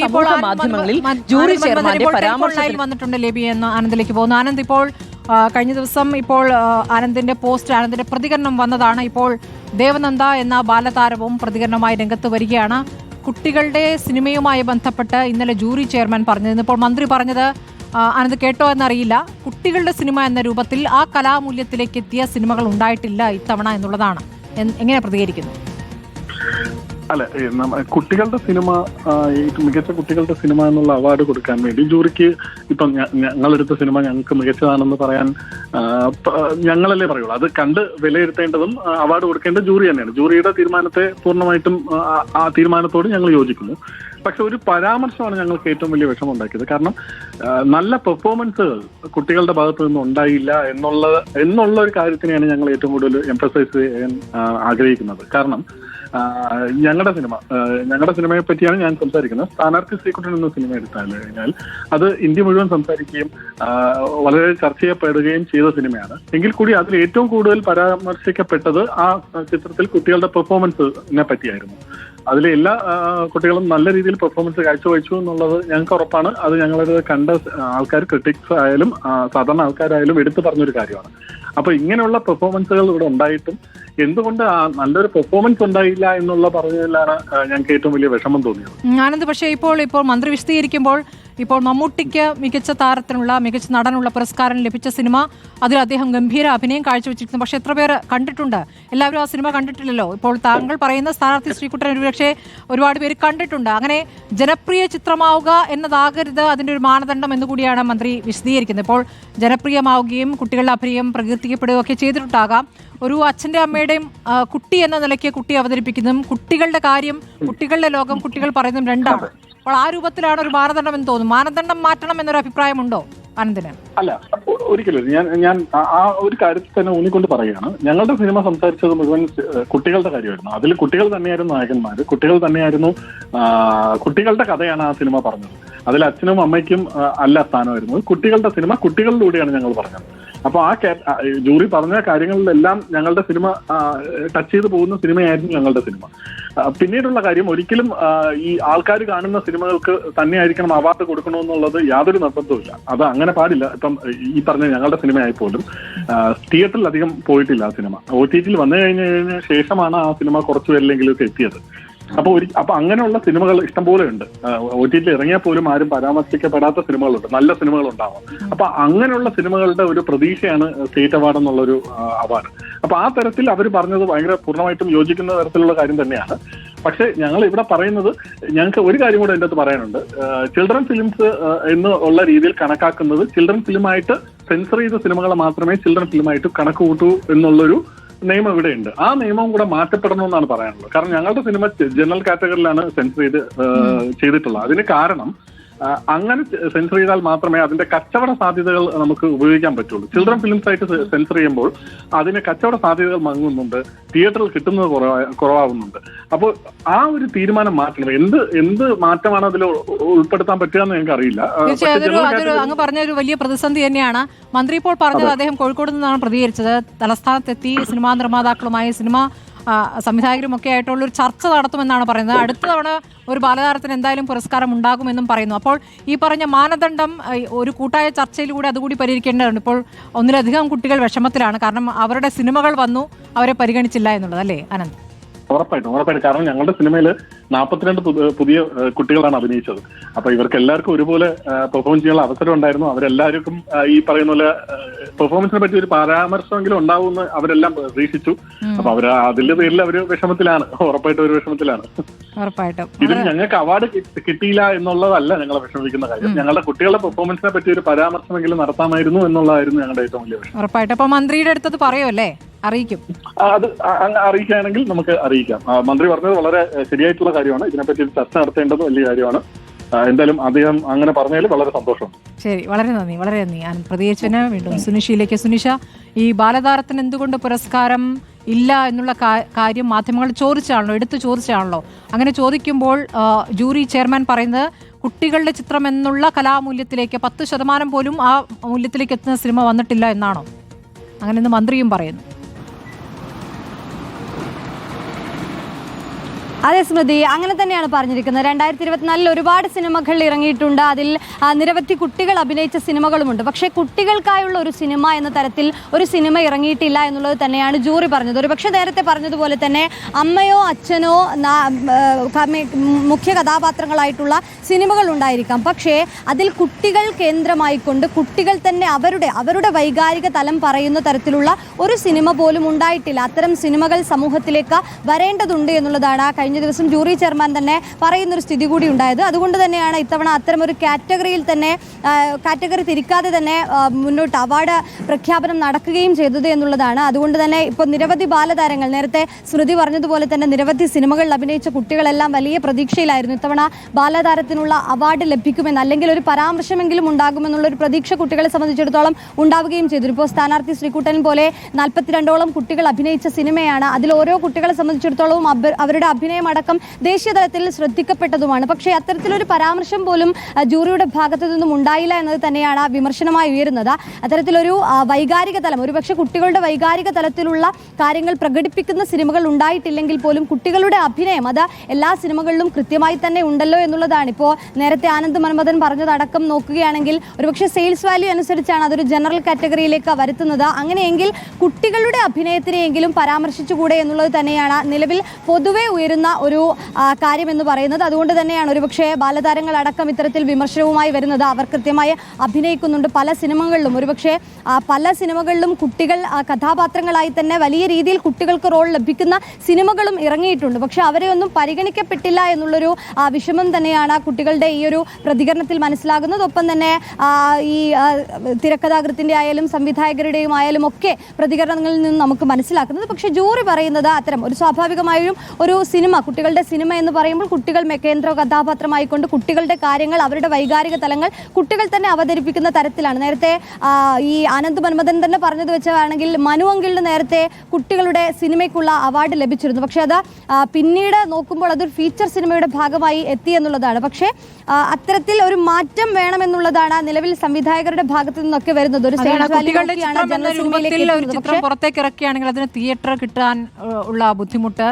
സമൂഹ മാധ്യമങ്ങളിൽ ജൂറി ചെയർമാന്റെ പരാമർശത്തിൽ വന്നിട്ടുണ്ട് ലേബി എന്ന് ആനന്ദിലേക്ക് പോകുന്നു. ആനന്ദ്, ഇപ്പോൾ കഴിഞ്ഞ ദിവസം ഇപ്പോൾ ആനന്ദിന്റെ പോസ്റ്റ്, ആനന്ദിന്റെ പ്രതികരണം വന്നതാണ്. ഇപ്പോൾ ദേവനന്ദ എന്ന ബാലതാരവും പ്രതികരണമായി രംഗത്ത് വരികയാണ്. കുട്ടികളുടെ സിനിമയുമായി ബന്ധപ്പെട്ട് ഇന്നലെ ജൂറി ചെയർമാൻ പറഞ്ഞത്, ഇപ്പോൾ മന്ത്രി പറഞ്ഞത് ആനന്ദ് കേട്ടോ എന്നറിയില്ല. കുട്ടികളുടെ സിനിമ എന്ന രൂപത്തിൽ ആ കലാമൂല്യത്തിലേക്ക് എത്തിയ സിനിമകൾ ഉണ്ടായിട്ടില്ല ഇത്തവണ എന്നുള്ളതാണ്. എങ്ങനെ പ്രതികരിക്കുന്നു? അല്ല, കുട്ടികളുടെ സിനിമ, മികച്ച കുട്ടികളുടെ സിനിമ എന്നുള്ള അവാർഡ് കൊടുക്കാൻ വേണ്ടി ജൂറിക്ക് ഇപ്പം ഞങ്ങളെടുത്ത സിനിമ ഞങ്ങൾക്ക് മികച്ചതാണെന്ന് പറയാൻ ഞങ്ങളല്ലേ പറയുള്ളൂ. അത് കണ്ട് വിലയിരുത്തേണ്ടതും അവാർഡ് കൊടുക്കേണ്ടത് ജൂറി തന്നെയാണ്. ജൂറിയുടെ തീരുമാനത്തെ പൂർണ്ണമായിട്ടും ആ തീരുമാനത്തോട് ഞങ്ങൾ യോജിക്കുന്നു. പക്ഷെ ഒരു പരാമർശമാണ് ഞങ്ങൾക്ക് ഏറ്റവും വലിയ വിഷമം ഉണ്ടാക്കിയത്. കാരണം നല്ല പെർഫോമൻസുകൾ കുട്ടികളുടെ ഭാഗത്തു നിന്ന് ഉണ്ടായില്ല എന്നുള്ള ഒരു കാര്യത്തിനെയാണ് ഞങ്ങൾ ഏറ്റവും കൂടുതൽ എംഫസൈസ് ചെയ്യാൻ ആഗ്രഹിക്കുന്നത്. കാരണം ഞങ്ങളുടെ സിനിമയെ പറ്റിയാണ് ഞാൻ സംസാരിക്കുന്നത്. സ്ഥാനാർത്ഥി ശ്രീകുട്ടൻ എന്ന സിനിമ എടുത്താൽ കഴിഞ്ഞാൽ അത് ഇന്ത്യ മുഴുവൻ സംസാരിക്കുകയും വളരെ ചർച്ച ചെയ്യപ്പെടുകയും ചെയ്ത സിനിമയാണ്. എങ്കിൽ കൂടി അതിൽ ഏറ്റവും കൂടുതൽ പരാമർശിക്കപ്പെട്ടത് ആ ചിത്രത്തിൽ കുട്ടികളുടെ പെർഫോമൻസിനെ പറ്റിയായിരുന്നു. അതിലെ എല്ലാ കുട്ടികളും നല്ല രീതിയിൽ പെർഫോമൻസ് കാഴ്ചവെച്ചു എന്നുള്ളത് ഞങ്ങൾക്ക് ഉറപ്പാണ്. അത് ഞങ്ങളുടെ കണ്ട ആൾക്കാർ, ക്രിട്ടിക്സ് ആയാലും സാധാരണ ആൾക്കാരായാലും എടുത്തു പറഞ്ഞൊരു കാര്യമാണ്. അപ്പൊ ഇങ്ങനെയുള്ള പെർഫോമൻസുകൾ ഇവിടെ ഉണ്ടായിട്ടും എന്തുകൊണ്ട് നല്ലൊരു പെർഫോമൻസ് ഉണ്ടായില്ല എന്നുള്ള പറഞ്ഞതിലാണ് ഞങ്ങൾക്ക് ഏറ്റവും വലിയ വിഷമം തോന്നിയത്. ആനന്ദ്, പക്ഷേ ഇപ്പോൾ മന്ത്രി വിശദീകരിക്കുമ്പോൾ ഇപ്പോൾ മമ്മൂട്ടിക്ക് മികച്ച താരത്തിനുള്ള, മികച്ച നടനുള്ള പുരസ്കാരം ലഭിച്ച സിനിമ, അതിൽ അദ്ദേഹം ഗംഭീര അഭിനയം കാഴ്ചവെച്ചിരിക്കുന്നു. പക്ഷെ എത്ര പേർ കണ്ടിട്ടുണ്ട്? എല്ലാവരും ആ സിനിമ കണ്ടിട്ടില്ലല്ലോ. ഇപ്പോൾ താങ്കൾ പറയുന്ന സ്ഥാനാർത്ഥി ശ്രീകുട്ടൻ ഒരുപക്ഷെ ഒരുപാട് പേര് കണ്ടിട്ടുണ്ട്. അങ്ങനെ ജനപ്രിയ ചിത്രമാവുക എന്നതാകരുത് അതിൻ്റെ ഒരു മാനദണ്ഡം എന്നുകൂടിയാണ് മന്ത്രി വിശദീകരിക്കുന്നത്. ഇപ്പോൾ ജനപ്രിയമാവുകയും കുട്ടികളുടെ അഭിനയം പ്രകീർത്തിക്കപ്പെടുകയും ഒക്കെ ചെയ്തിട്ടുണ്ടാകാം. ഒരു അച്ഛൻ്റെ അമ്മയുടെയും കുട്ടി എന്ന നിലയ്ക്ക് കുട്ടി അവതരിപ്പിക്കുന്നതും കുട്ടികളുടെ കാര്യം, കുട്ടികളുടെ ലോകം, കുട്ടികൾ പറയുന്നതും രണ്ടാണ്. അപ്പോൾ ആ രൂപത്തിലാണ് ഒരു മാനദണ്ഡം എന്ന് തോന്നുന്നു. മാനദണ്ഡം മാറ്റണം എന്നൊരു അഭിപ്രായമുണ്ടോ ആനന്ദിന്? അല്ല, ഒരിക്കലും. ഞാൻ ആ ഒരു കാര്യത്തിൽ തന്നെ ഊന്നിക്കൊണ്ട് പറയുകയാണ്. ഞങ്ങളുടെ സിനിമ സംസാരിച്ചത് മുഴുവൻ കുട്ടികളുടെ കാര്യമായിരുന്നു. അതിൽ കുട്ടികൾ തന്നെയായിരുന്നു നായകന്മാര്, കുട്ടികൾ തന്നെയായിരുന്നു, കുട്ടികളുടെ കഥയാണ് ആ സിനിമ പറഞ്ഞത്. അതിൽ അച്ഛനും അമ്മയ്ക്കും അല്ല സ്ഥാനമായിരുന്നത്. കുട്ടികളുടെ സിനിമ കുട്ടികളിലൂടെയാണ് ഞങ്ങൾ പറഞ്ഞത്. അപ്പൊ ജൂറി പറഞ്ഞ കാര്യങ്ങളിലെല്ലാം ഞങ്ങളുടെ സിനിമ ടച്ച് ചെയ്ത് പോകുന്ന സിനിമയായിരുന്നു ഞങ്ങളുടെ സിനിമ. പിന്നീടുള്ള കാര്യം, ഒരിക്കലും ഈ ആൾക്കാർ കാണുന്ന സിനിമകൾക്ക് തന്നെയായിരിക്കണം അവാർഡ് കൊടുക്കണമെന്നുള്ളത് യാതൊരു നിർബന്ധവുമില്ല. അത് അങ്ങനെ പാടില്ല. ഇപ്പം ഈ പറഞ്ഞ ഞങ്ങളുടെ സിനിമയായി പോലും തിയേറ്ററിൽ അധികം പോയിട്ടില്ല ആ സിനിമ. OTT വന്നു കഴിഞ്ഞ ശേഷമാണ് ആ സിനിമ കുറച്ചു പേരിലെങ്കിലും ഒക്കെ എത്തിയത്. അപ്പൊ അങ്ങനെയുള്ള സിനിമകൾ ഇഷ്ടംപോലെ ഉണ്ട്. OTT ഇറങ്ങിയാൽ പോലും ആരും പരാമർശിക്കപ്പെടാത്ത സിനിമകളുണ്ട്, നല്ല സിനിമകൾ ഉണ്ടാവാം. അപ്പൊ അങ്ങനെയുള്ള സിനിമകളുടെ ഒരു പ്രതീക്ഷയാണ് സ്റ്റേറ്റ് അവാർഡ് എന്നുള്ളൊരു അവാർഡ്. അപ്പൊ ആ തരത്തിൽ അവർ പറഞ്ഞത് ഭയങ്കര പൂർണ്ണമായിട്ടും യോജിക്കുന്ന തരത്തിലുള്ള കാര്യം തന്നെയാണ്. പക്ഷെ ഞങ്ങൾ ഇവിടെ പറയുന്നത്, ഞങ്ങൾക്ക് ഒരു കാര്യം കൂടെ എൻ്റെ അടുത്ത് പറയാനുണ്ട്. ചിൽഡ്രൻ ഫിലിംസ് എന്ന് ഉള്ള രീതിയിൽ കണക്കാക്കുന്നത് ചിൽഡ്രൻ ഫിലിമായിട്ട് സെൻസർ ചെയ്ത സിനിമകളെ മാത്രമേ ചിൽഡ്രൻ ഫിലിമായിട്ട് കണക്ക് കൂട്ടൂ എന്നുള്ളൊരു നിയമം ഇവിടെയുണ്ട്. ആ നിയമം കൂടെ മാറ്റപ്പെടണമെന്നാണ് പറയാനുള്ളത്. കാരണം ഞങ്ങളുടെ സിനിമ ജനറൽ കാറ്റഗറിയിലാണ് സെൻസർ ചെയ്തിട്ടുള്ളത്. അതിന് കാരണം അങ്ങനെ സെൻസർ ചെയ്താൽ മാത്രമേ അതിന്റെ കച്ചവട സാധ്യതകൾ നമുക്ക് ഉപയോഗിക്കാൻ പറ്റുള്ളൂ. ചിൽഡ്രൻ ഫിലിംസ് ആയിട്ട് സെൻസർ ചെയ്യുമ്പോൾ അതിന് കച്ചവട സാധ്യതകൾ മങ്ങുന്നുണ്ട്, തിയേറ്ററിൽ കിട്ടുന്നത് കുറവാകുന്നുണ്ട്. അപ്പോൾ ആ ഒരു തീരുമാനം മാറ്റണം. എന്ത് മാറ്റമാണ് അതിൽ ഉൾപ്പെടുത്താൻ പറ്റുക എന്ന് ഞങ്ങൾക്ക് അറിയില്ല. അങ്ങ് പറഞ്ഞ ഒരു വലിയ പ്രതിസന്ധി തന്നെയാണ്. മന്ത്രി ഇപ്പോൾ പറഞ്ഞത്, അദ്ദേഹം കോഴിക്കോട് നിന്നാണ് പ്രതികരിച്ചത്. തലസ്ഥാനത്തെത്തി സിനിമാ നിർമ്മാതാക്കളുമായി, സിനിമ സംവിധായകരും ഒക്കെ ആയിട്ടുള്ള ഒരു ചർച്ച നടത്തുമെന്നാണ് പറയുന്നത്. അടുത്ത തവണ ഒരു ബാലതാരത്തിന് എന്തായാലും പുരസ്കാരം ഉണ്ടാകുമെന്നും പറയുന്നു. അപ്പോൾ ഈ പറഞ്ഞ മാനദണ്ഡം ഒരു കൂട്ടായ ചർച്ചയിലൂടെ അതുകൂടി പരിഹരിക്കേണ്ടതുണ്ട്. ഇപ്പോൾ ഒന്നിലധികം കുട്ടികൾ വിഷമത്തിലാണ്. കാരണം അവരുടെ സിനിമകൾ വന്നു, അവരെ പരിഗണിച്ചില്ല എന്നുള്ളത്, അല്ലേ ആനന്ദ്? ഉറപ്പായിട്ടും. കാരണം ഞങ്ങളുടെ സിനിമയിൽ 42 പുതിയ കുട്ടികളാണ് അഭിനയിച്ചത്. അപ്പൊ ഇവർക്ക് എല്ലാവർക്കും ഒരുപോലെ പെർഫോം ചെയ്യാനുള്ള അവസരം ഉണ്ടായിരുന്നു. അവരെല്ലാവർക്കും ഈ പറയുന്ന പോലെ പെർഫോമൻസിനെ പറ്റി ഒരു പരാമർശമെങ്കിലും ഉണ്ടാവുമെന്ന് അവരെല്ലാം പ്രതീക്ഷിച്ചു. അപ്പൊ അതിന്റെ പേരിൽ അവര് വിഷമത്തിലാണ്, ഉറപ്പായിട്ടും ഒരു വിഷമത്തിലാണ്. ഇതിൽ ഞങ്ങൾക്ക് അവാർഡ് കിട്ടിയില്ല എന്നുള്ളതല്ല ഞങ്ങളെ വിഷമിക്കുന്ന കാര്യം. ഞങ്ങളുടെ കുട്ടികളുടെ പെർഫോമൻസിനെ പറ്റി ഒരു പരാമർശമെങ്കിലും നടത്താമായിരുന്നു എന്നുള്ളതായിരുന്നു ഞങ്ങളുടെ ഏറ്റവും വലിയ വിഷയം. ഉറപ്പായിട്ടും. അപ്പൊ മന്ത്രിയുടെ അടുത്തത് പറയുമല്ലേ? അറിയിക്കും. അത് അറിയിക്കുകയാണെങ്കിൽ നമുക്ക് അറിയിക്കാം. മന്ത്രി പറഞ്ഞത് വളരെ ശരിയായിട്ടുള്ള കാര്യമാണ്. ഇതിനെപ്പറ്റി ചർച്ച നടത്തേണ്ടത് വലിയ കാര്യമാണ്. എന്തായാലും അദ്ദേഹം അങ്ങനെ പറഞ്ഞതിൽ വളരെ സന്തോഷമുണ്ട്. ശരി, വളരെ നന്ദി, വളരെ നന്ദി. പ്രതികരിച്ചതിന് വീണ്ടും സുനിഷയിലേക്ക്. സുനിഷ, ഈ ബാലതാരത്തിന് എന്തുകൊണ്ട് പുരസ്കാരം ഇല്ല എന്നുള്ള കാര്യം മാധ്യമങ്ങൾ എടുത്തു ചോദിച്ചാണല്ലോ. അങ്ങനെ ചോദിക്കുമ്പോൾ ജൂറി ചെയർമാൻ പറയുന്നത് കുട്ടികളുടെ ചിത്രം എന്നുള്ള കലാമൂല്യത്തിലേക്ക് 10% പോലും ആ മൂല്യത്തിലേക്ക് എത്തുന്ന സിനിമ വന്നിട്ടില്ല എന്നാണോ? അങ്ങനെയെന്ന് മന്ത്രിയും പറയുന്നു. അതെ സ്മൃതി, അങ്ങനെ തന്നെയാണ് പറഞ്ഞിരിക്കുന്നത്. 2024 ഒരുപാട് സിനിമകൾ ഇറങ്ങിയിട്ടുണ്ട്. അതിൽ നിരവധി കുട്ടികൾ അഭിനയിച്ച സിനിമകളുമുണ്ട്. പക്ഷേ കുട്ടികൾക്കായുള്ള ഒരു സിനിമ എന്ന തരത്തിൽ ഒരു സിനിമ ഇറങ്ങിയിട്ടില്ല എന്നുള്ളത് തന്നെയാണ് ജൂറി പറഞ്ഞത്. ഒരു പക്ഷേ നേരത്തെ പറഞ്ഞതുപോലെ തന്നെ അമ്മയോ അച്ഛനോ മുഖ്യ കഥാപാത്രങ്ങളായിട്ടുള്ള സിനിമകൾ ഉണ്ടായിരിക്കാം. പക്ഷേ അതിൽ കുട്ടികൾ കേന്ദ്രമായിക്കൊണ്ട് കുട്ടികൾ തന്നെ അവരുടെ വൈകാരിക തലം പറയുന്ന തരത്തിലുള്ള ഒരു സിനിമ പോലും ഉണ്ടായിട്ടില്ല. അത്തരം സിനിമകൾ സമൂഹത്തിലേക്ക് വരേണ്ടതുണ്ട് എന്നുള്ളതാണ് കഴിഞ്ഞ ദിവസം ജൂറി ചെയർമാൻ തന്നെ പറയുന്നൊരു സ്ഥിതി കൂടി ഉണ്ടായത്. അതുകൊണ്ട് തന്നെയാണ് ഇത്തവണ അത്തരമൊരു കാറ്റഗറിയിൽ തന്നെ കാറ്റഗറി തിരിക്കാതെ തന്നെ മുന്നോട്ട് അവാർഡ് പ്രഖ്യാപനം നടക്കുകയും ചെയ്തത് എന്നുള്ളതാണ്. അതുകൊണ്ട് തന്നെ ഇപ്പോൾ നിരവധി ബാലതാരങ്ങൾ, നേരത്തെ സ്മൃതി പറഞ്ഞതുപോലെ തന്നെ നിരവധി സിനിമകളിൽ അഭിനയിച്ച കുട്ടികളെല്ലാം വലിയ പ്രതീക്ഷയിലായിരുന്നു ഇത്തവണ ബാലതാരത്തിനുള്ള അവാർഡ് ലഭിക്കുമെന്ന്, അല്ലെങ്കിൽ ഒരു പരാമർശമെങ്കിലും ഉണ്ടാകുമെന്നുള്ളൊരു പ്രതീക്ഷ കുട്ടികളെ സംബന്ധിച്ചിടത്തോളം ഉണ്ടാവുകയും ചെയ്തു. ഇപ്പോൾ സ്ഥാനാർത്ഥി ശ്രീകുട്ടൻ പോലെ 42ഓളം കുട്ടികൾ അഭിനയിച്ച സിനിമയാണ്. അതിൽ ഓരോ കുട്ടികളെ സംബന്ധിച്ചിടത്തോളവും അവരുടെ അഭിനയം അടക്കം ദേശീയ തലത്തിൽ ശ്രദ്ധിക്കപ്പെട്ടതുമാണ്. പക്ഷേ അത്തരത്തിലൊരു പരാമർശം പോലും ജൂറിയുടെ ഭാഗത്തു നിന്നും ഉണ്ടായില്ല എന്നത് തന്നെയാണ് വിമർശനമായി ഉയരുന്നത്. അത്തരത്തിലൊരു വൈകാരിക തലം, ഒരുപക്ഷെ കുട്ടികളുടെ വൈകാരിക തലത്തിലുള്ള കാര്യങ്ങൾ പ്രകടിപ്പിക്കുന്ന സിനിമകൾ ഉണ്ടായിട്ടില്ലെങ്കിൽ പോലും കുട്ടികളുടെ അഭിനയം അത് എല്ലാ സിനിമകളിലും കൃത്യമായി തന്നെ ഉണ്ടല്ലോ എന്നുള്ളതാണ്. ഇപ്പോൾ നേരത്തെ ആനന്ദ് മന്മഥൻ പറഞ്ഞതടക്കം നോക്കുകയാണെങ്കിൽ ഒരുപക്ഷെ സെയിൽസ് വാല്യൂ അനുസരിച്ചാണ് അതൊരു ജനറൽ കാറ്റഗറിയിലേക്ക് വരുത്തുന്നത്. അങ്ങനെയെങ്കിൽ കുട്ടികളുടെ അഭിനയത്തിനെയെങ്കിലും പരാമർശിച്ചുകൂടെ എന്നുള്ളത് തന്നെയാണ് നിലവിൽ പൊതുവെ ഉയരുന്ന ഒരു കാര്യം എന്ന് പറയുന്നത്. അതുകൊണ്ട് തന്നെയാണ് ഒരുപക്ഷെ ബാലതാരങ്ങളടക്കം ഇത്തരത്തിൽ വിമർശനവുമായി വരുന്നത്. അവർ കൃത്യമായി അഭിനയിക്കുന്നുണ്ട് പല സിനിമകളിലും. ഒരുപക്ഷെ പല സിനിമകളിലും കുട്ടികൾ കഥാപാത്രങ്ങളായി തന്നെ വലിയ രീതിയിൽ കുട്ടികൾക്ക് റോൾ ലഭിക്കുന്ന സിനിമകളും ഇറങ്ങിയിട്ടുണ്ട്. പക്ഷെ അവരെ ഒന്നും പരിഗണിക്കപ്പെട്ടില്ല എന്നുള്ളൊരു വിഷമം തന്നെയാണ് കുട്ടികളുടെ ഈ ഒരു പ്രതികരണത്തിൽ മനസ്സിലാകുന്നത്. ഒപ്പം തന്നെ ഈ തിരക്കഥാകൃത്തിന്റെ ആയാലും സംവിധായകരുടെയും ആയാലും ഒക്കെ പ്രതികരണങ്ങളിൽ നിന്ന് നമുക്ക് മനസ്സിലാക്കുന്നത്. പക്ഷെ ജൂറി പറയുന്നത് അത്തരം ഒരു സ്വാഭാവികമായും ഒരു സിനിമ, കുട്ടികളുടെ സിനിമ എന്ന് പറയുമ്പോൾ കുട്ടികൾ കേന്ദ്ര കഥാപാത്രമായിക്കൊണ്ട് കുട്ടികളുടെ കാര്യങ്ങൾ, അവരുടെ വൈകാരിക തലങ്ങൾ കുട്ടികൾ തന്നെ അവതരിപ്പിക്കുന്ന തരത്തിലാണ്. നേരത്തെ ഈ ആനന്ദ് മന്മഥൻ തന്നെ പറഞ്ഞത് വെച്ചാണെങ്കിൽ മനു അങ്കിളിന് നേരത്തെ കുട്ടികളുടെ സിനിമയ്ക്കുള്ള അവാർഡ് ലഭിച്ചിരുന്നു. പക്ഷെ അത് പിന്നീട് നോക്കുമ്പോൾ അതൊരു ഫീച്ചർ സിനിമയുടെ ഭാഗമായി എത്തി എന്നുള്ളതാണ്. പക്ഷേ അത്തരത്തിൽ ഒരു മാറ്റം വേണമെന്നുള്ളതാണ് നിലവിൽ സംവിധായകരുടെ ഭാഗത്തു നിന്നൊക്കെ വരുന്നത്. ഒരു ചിത്രം പുറത്തേക്ക് ഇറക്കുകയാണെങ്കിൽ അതിന് തിയേറ്റർ കിട്ടാൻ ഉള്ള ബുദ്ധിമുട്ട്,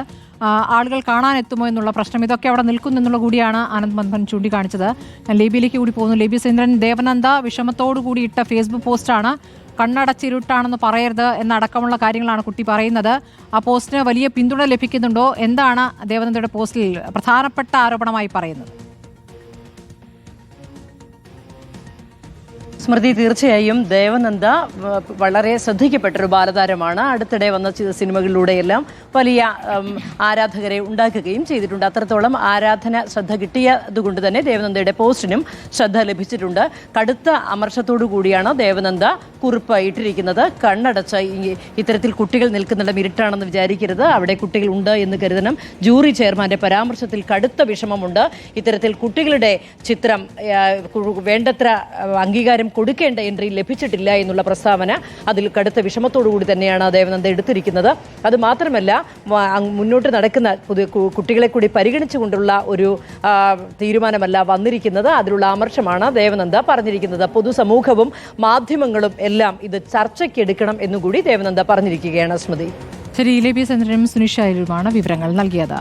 ആളുകൾ കാണാനെത്തുമോ എന്നുള്ള പ്രശ്നം, ഇതൊക്കെ അവിടെ നിൽക്കുന്നു എന്നുള്ള കൂടിയാണ് ആനന്ദ് മന്മഥൻ ചൂണ്ടിക്കാണിച്ചത്. ഞാൻ ലേബിയിലേക്ക് കൂടി പോകുന്നു. ലേബി സുരേന്ദ്രൻ, ദേവനന്ദ വിഷമത്തോടു കൂടി ഇട്ട ഫേസ്ബുക്ക് പോസ്റ്റാണ്. കണ്ണടച്ചിരുട്ടാണെന്ന് പറയരുത് എന്നടക്കമുള്ള കാര്യങ്ങളാണ് കുട്ടി പറയുന്നത്. ആ പോസ്റ്റിന് വലിയ പിന്തുണ ലഭിക്കുന്നുണ്ടോ? എന്താണ് ദേവനന്ദയുടെ പോസ്റ്റിൽ പ്രധാനപ്പെട്ട ആരോപണമായി പറയുന്നത്? സ്മൃതി, തീർച്ചയായും ദേവനന്ദ വളരെ ശ്രദ്ധിക്കപ്പെട്ടൊരു ബാലതാരമാണ്. അടുത്തിടെ വന്ന സിനിമകളിലൂടെയെല്ലാം വലിയ ആരാധകരെ ഉണ്ടാക്കുകയും ചെയ്തിട്ടുണ്ട്. അത്രത്തോളം ആരാധന ശ്രദ്ധ കിട്ടിയതുകൊണ്ട് തന്നെ ദേവനന്ദയുടെ പോസ്റ്റിനും ശ്രദ്ധ ലഭിച്ചിട്ടുണ്ട്. കടുത്ത അമർഷത്തോടു കൂടിയാണ് ദേവനന്ദ കുറിപ്പ് ഇട്ടിരിക്കുന്നത്. കണ്ണടച്ച ഇത്തരത്തിൽ കുട്ടികൾ നിൽക്കുന്നിടം ഇരുട്ടാണെന്ന് വിചാരിക്കരുത്, അവിടെ കുട്ടികൾ ഉണ്ട് എന്ന് കരുതണം. ജൂറി ചെയർമാന്റെ പരാമർശത്തിൽ കടുത്ത വിഷമമുണ്ട്. ഇത്തരത്തിൽ കുട്ടികളുടെ ചിത്രം വേണ്ടത്ര അംഗീകാരം കൊടുക്കേണ്ട എൻട്രി ലഭിച്ചിട്ടില്ല എന്നുള്ള പ്രസ്താവന അതിൽ കടുത്ത വിഷമത്തോടുകൂടി തന്നെയാണ് ദേവനന്ദ എടുത്തിരിക്കുന്നത്. അത് മാത്രമല്ല, മുന്നോട്ട് നടക്കുന്ന കുട്ടികളെ കൂടി പരിഗണിച്ചുകൊണ്ടുള്ള ഒരു തീരുമാനമല്ല വന്നിരിക്കുന്നത്. അതിലുള്ള അമർഷമാണ് ദേവനന്ദ പറഞ്ഞിരിക്കുന്നത്. പൊതുസമൂഹവും മാധ്യമങ്ങളും എല്ലാം ഇത് ചർച്ചയ്ക്കെടുക്കണം എന്നുകൂടി ദേവനന്ദ പറഞ്ഞിരിക്കുകയാണ്. സ്മൃതി, ശരി. ലേബി സുരേന്ദ്രനും സുനിഷ അയ്യരുമാണ് വിവരങ്ങൾ നൽകിയത്.